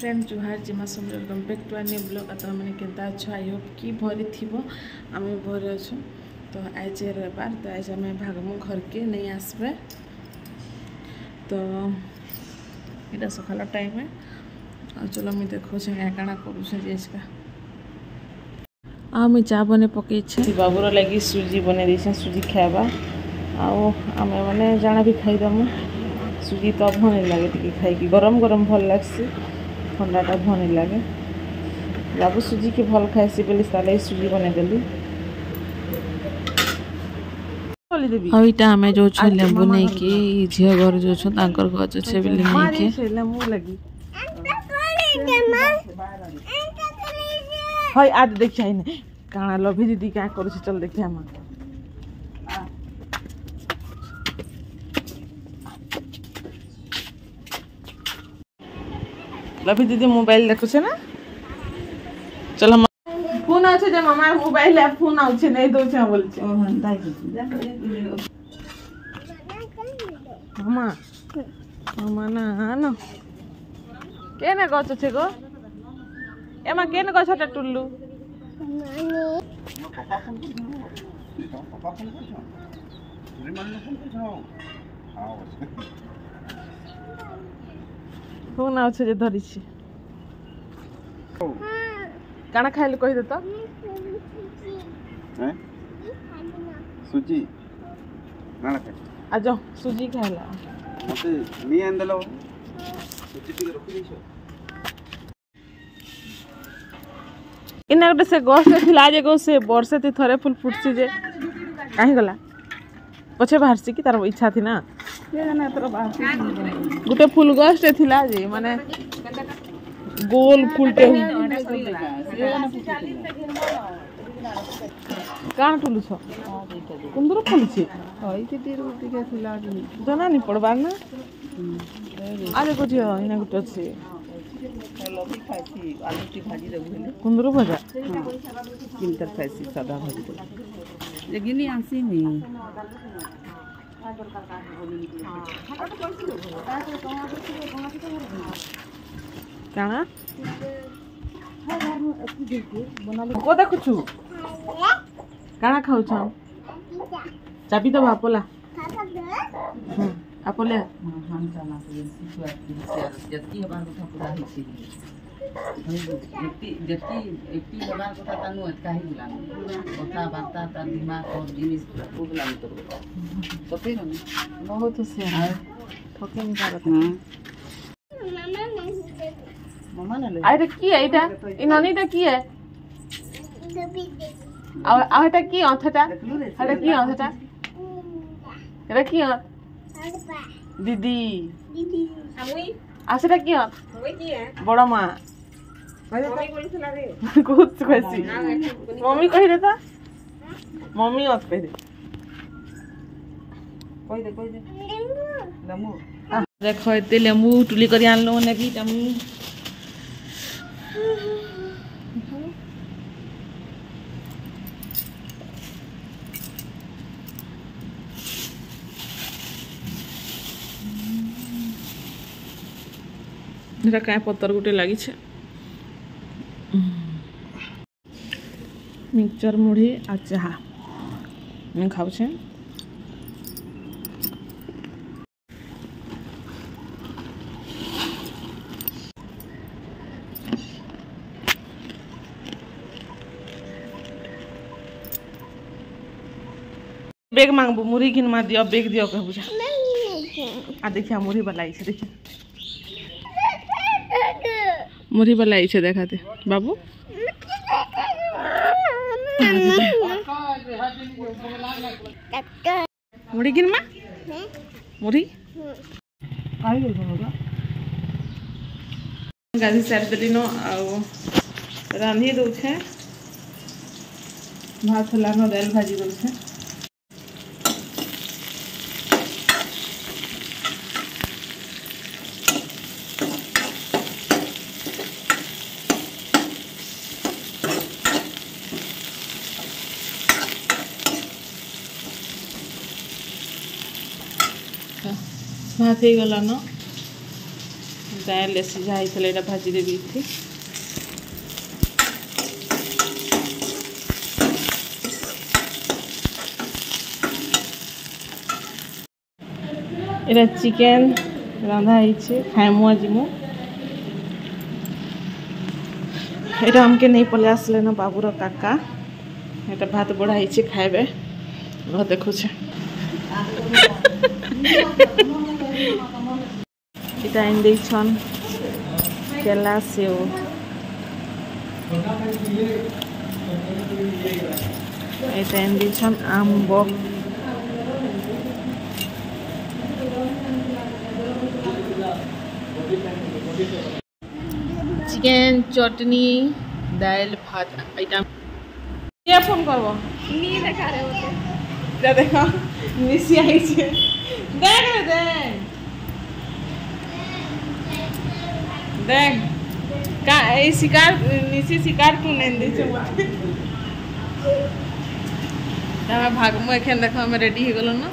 Friend जुहार जिमा सब welcome back to आनी ब्लॉग आता मैंने केंता अच्छो आई होप कि भरी थी आम भरी अच्छु तो आज रविवार तो आज आम भागमु घर के नहीं आसबे तो यहाँ सकाल टाइम है चलो मुझे देखो काଣା करुँचा मुझे चा बने पकई बाबूर लगी सुजी बने दे सुजी खावा आम मैंने जाना भी खाईदमु सुजी तो भल नहीं लगे टी खाई गरम गरम भल लग्सी ठंडाटा भल नहीं लगे बाबू सुजी के भल खाएसी बोली साले सुजी बनेदेली आईटा आम जो लेंबू नहीं कि झील घर जो गच अच्छे बोली नहीं कि हई आज देखिए काଣା लभी दीदी क्या करू चल देखिए हम लभी दीदी मोबाइल देखु ना चल हम फोन अच्छे जे मामा मोबाइल है फोन आछे नहीं दो छे बोल छे मामा मामा ना केने गछ छे गो एमा केने गछटा टुल्लू फोन अच्छे जे धरी छी काना खाइले कहि दे तो हैं सुजी नाला खाइ आज सुजी खाइला मते नी आंदलो सुजी टिके रखि दिसो इना गोटे से गछ थिला जे गो से वर्षे ती थरे फूल फुटसी जे काहे गला पछे बाहरसी की तार इच्छा थी ना गोटे फूल गछ थिला जे माने गोल फूलटे कान टुलु छ कुंदर फूल छी हई के तीर टिके थिला जना नि पड़बार ना आले को जियो इना गुट छी लबी खाइसी आलू की भाजी देबु कुंदर भजा किंतर खाइसी सादा भाजी जे गिनी आसी नि काना को देखुछु काना खाऊ छ चाबी तो बापोला आपोले हम जाना जति हबार कथा पूरा ही छी जति हबार कथा तानु काहे बुलानु कथा बार्ता ता दिमाग और जिनिस खूब लाग तो फिर बहुत से ठके नि करत मामा ने आइटा की है इटा इननीटा की है आ एटा की अथटा एटा की अथटा एटा की दीदी दीदी हमई आसेटा की हमई की है बड़ा मां मम्मी बोलथला रे कुछ कैसी मम्मी कहि देता मम्मी मत कहि दे कोई दे लेमू देखो एते लेमू टुली करी आनलो ने की तम एटा काय पत्तर गुटे लागि छे मिक्सचर मुढ़ी आ चाहा मैं खाऊ छे बेग मांगबू मुढ़ी किन मा दियो बेग दियो कहबू जा आ देखिया मुढ़ी बलाई छे देखिया मुढ़ी बलाई छे देखाते बाबू मुढ़ी किन मा मुढ़ी गाधी सारी देलीन रांधी दौ भात होलान दाल भाजी दौ भात हो गलान दाल सीझा होता भाजी देवी थी। एटा चिकेन रंधा खाइमु आज मु एटा हमके नहीं पले आसले ना बाबूर काका एटा भात बढ़ाई खाइबे घर देखु इटा इन छन केला सेव एटा इन छन आंब चिकेन चटनी दाल भात आइटम क्या फोन करबो नी देखा रे होते जा देखो निसी आई छे देख रे देख का ए शिकार निसी शिकार तू नहीं दे छे मते तमे भागमो एखन देखो हम रेडी हो गेलो ना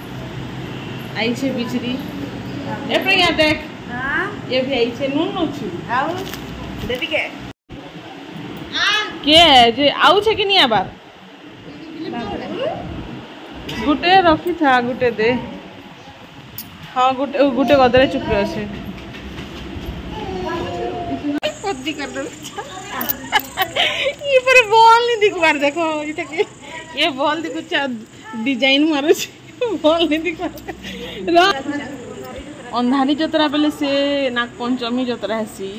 आई छे बिचरी ए पर यहाँ देख हां ये भी आई छे नून नो छु आउ देवी के जे आउ छे कि नहीं आबार गुटे रखी था गुटे दे हाँ गुटे गदरे चुपे अच्छे ये पर बॉल नहीं दिखबार देखो ये बॉल देखो डिजाइन मारो बॉल नहीं दिखबार अंधारी जतरा बेले से नाग पंचमी जतरा हेसी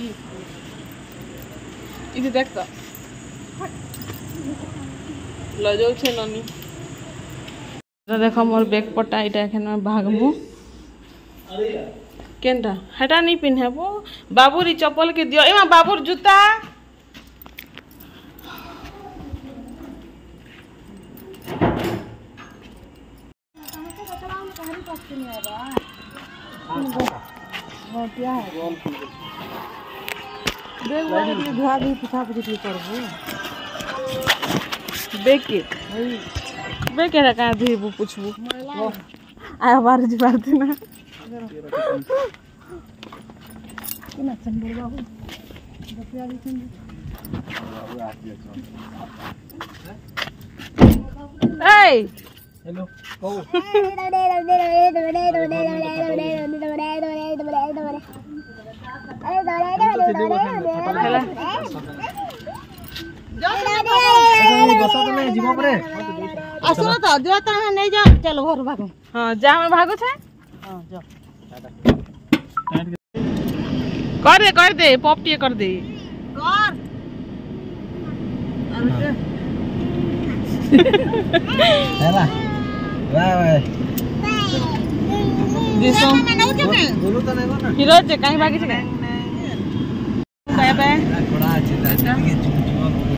इधर देख तो लजौ छे ननी तो देखो मोर बैग पट्टा इटा एखन भागमु केनटा हटा नहीं पिन्हबो बाबूर ई चप्पल के दियो एमा बाबूर जूता धुआ भी पिछा पिछी करबो बेके कहाँ धीबू पूछबू आया बार जी ना हेलो असुनो तो जो ता नहीं जा चलो घर भागो हां जा हम भागो छे हां जा कर दे पॉपटी कर दे कर हेला बाय बाय दिसो बोलो तो नहीं ना फिरोज काई भागी छे बाय बाय थोड़ा अच्छे के चुप